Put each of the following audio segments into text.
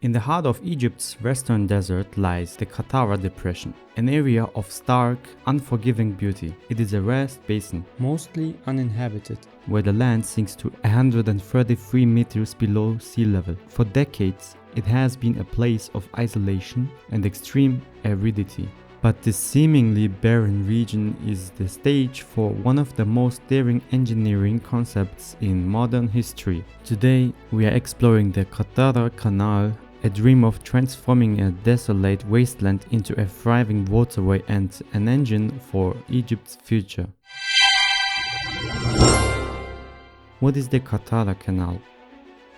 In the heart of Egypt's western desert lies the Qattara Depression, an area of stark, unforgiving beauty. It is a vast basin, mostly uninhabited, where the land sinks to 133 meters below sea level. For decades, it has been a place of isolation and extreme aridity. But this seemingly barren region is the stage for one of the most daring engineering concepts in modern history. Today, we are exploring the Qattara Canal, a dream of transforming a desolate wasteland into a thriving waterway and an engine for Egypt's future. What is the Qattara Canal?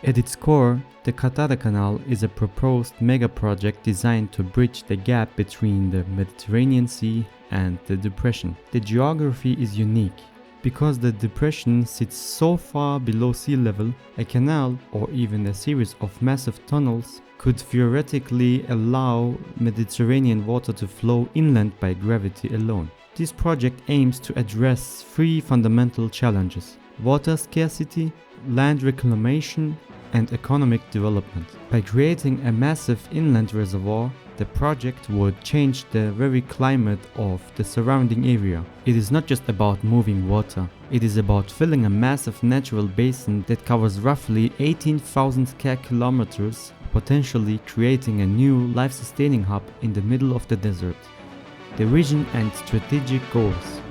At its core, the Qattara Canal is a proposed mega-project designed to bridge the gap between the Mediterranean Sea and the Depression. The geography is unique. Because the depression sits so far below sea level, a canal or even a series of massive tunnels could theoretically allow Mediterranean water to flow inland by gravity alone. This project aims to address three fundamental challenges: water scarcity, land reclamation, and economic development. By creating a massive inland reservoir, the project would change the very climate of the surrounding area. It is not just about moving water, it is about filling a massive natural basin that covers roughly 18,000 square kilometers, potentially creating a new life-sustaining hub in the middle of the desert. The vision and strategic goals.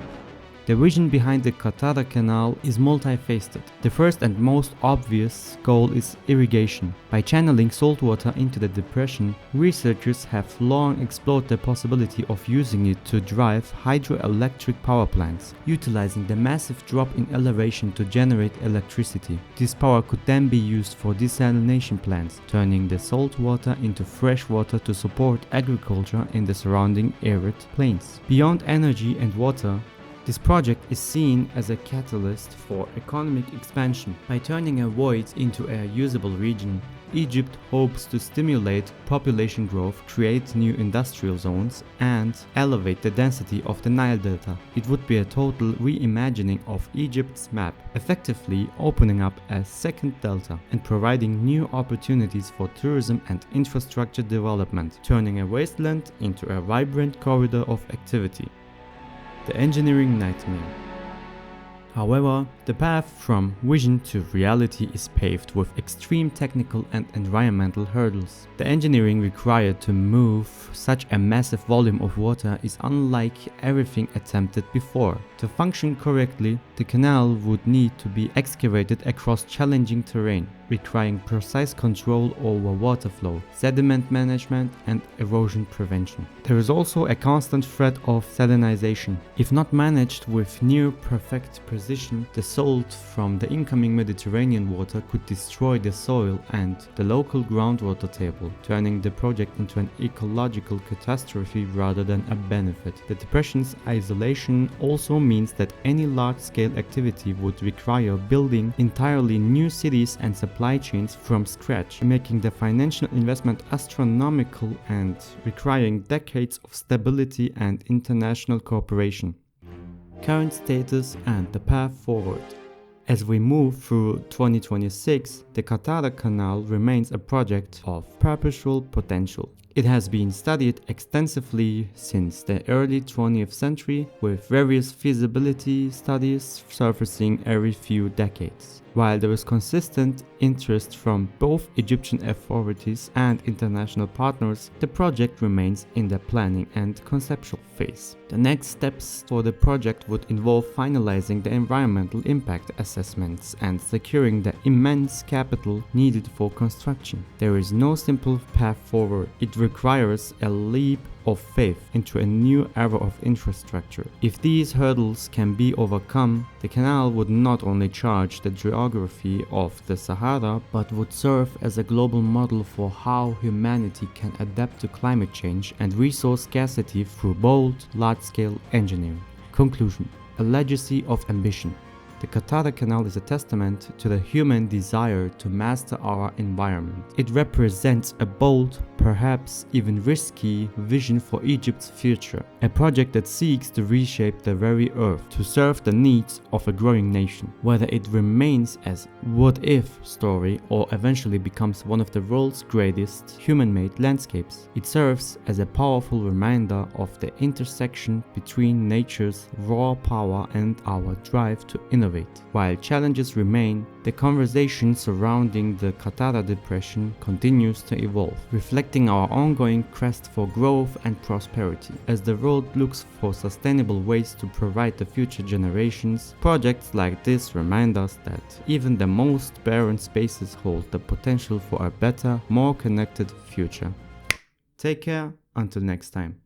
The vision behind the Qattara Canal is multifaceted. The first and most obvious goal is irrigation. By channeling salt water into the depression, researchers have long explored the possibility of using it to drive hydroelectric power plants, utilizing the massive drop in elevation to generate electricity. This power could then be used for desalination plants, turning the salt water into fresh water to support agriculture in the surrounding arid plains. Beyond energy and water, this project is seen as a catalyst for economic expansion. By turning a void into a usable region, Egypt hopes to stimulate population growth, create new industrial zones, and elevate the density of the Nile Delta. It would be a total reimagining of Egypt's map, effectively opening up a second delta and providing new opportunities for tourism and infrastructure development, turning a wasteland into a vibrant corridor of activity. The engineering nightmare. However, the path from vision to reality is paved with extreme technical and environmental hurdles. The engineering required to move such a massive volume of water is unlike everything attempted before. To function correctly, the canal would need to be excavated across challenging terrain, requiring precise control over water flow, sediment management, and erosion prevention. There is also a constant threat of salinization. If not managed with near-perfect precision, the salt from the incoming Mediterranean water could destroy the soil and the local groundwater table, turning the project into an ecological catastrophe rather than a benefit. The depression's isolation also means that any large-scale activity would require building entirely new cities and supply chains from scratch, making the financial investment astronomical and requiring decades of stability and international cooperation. Current status and the path forward. As we move through 2026, the Qattara Canal remains a project of perpetual potential. It has been studied extensively since the early 20th century, with various feasibility studies surfacing every few decades. While there is consistent interest from both Egyptian authorities and international partners, the project remains in the planning and conceptual phase. The next steps for the project would involve finalizing the environmental impact assessments and securing the immense capital needed for construction. There is no simple path forward. It requires a leap of faith into a new era of infrastructure. If these hurdles can be overcome, the canal would not only change the geography of the Sahara, but would serve as a global model for how humanity can adapt to climate change and resource scarcity through bold, large-scale engineering. Conclusion: a legacy of ambition. The Qattara Canal is a testament to the human desire to master our environment. It represents a bold, perhaps even risky vision for Egypt's future. A project that seeks to reshape the very earth to serve the needs of a growing nation. Whether it remains as what-if story or eventually becomes one of the world's greatest human-made landscapes, it serves as a powerful reminder of the intersection between nature's raw power and our drive to innovate. While challenges remain, the conversation surrounding the Qattara Depression continues to evolve, reflecting our ongoing quest for growth and prosperity. As the world looks for sustainable ways to provide the future generations, projects like this remind us that even the most barren spaces hold the potential for a better, more connected future. Take care, until next time.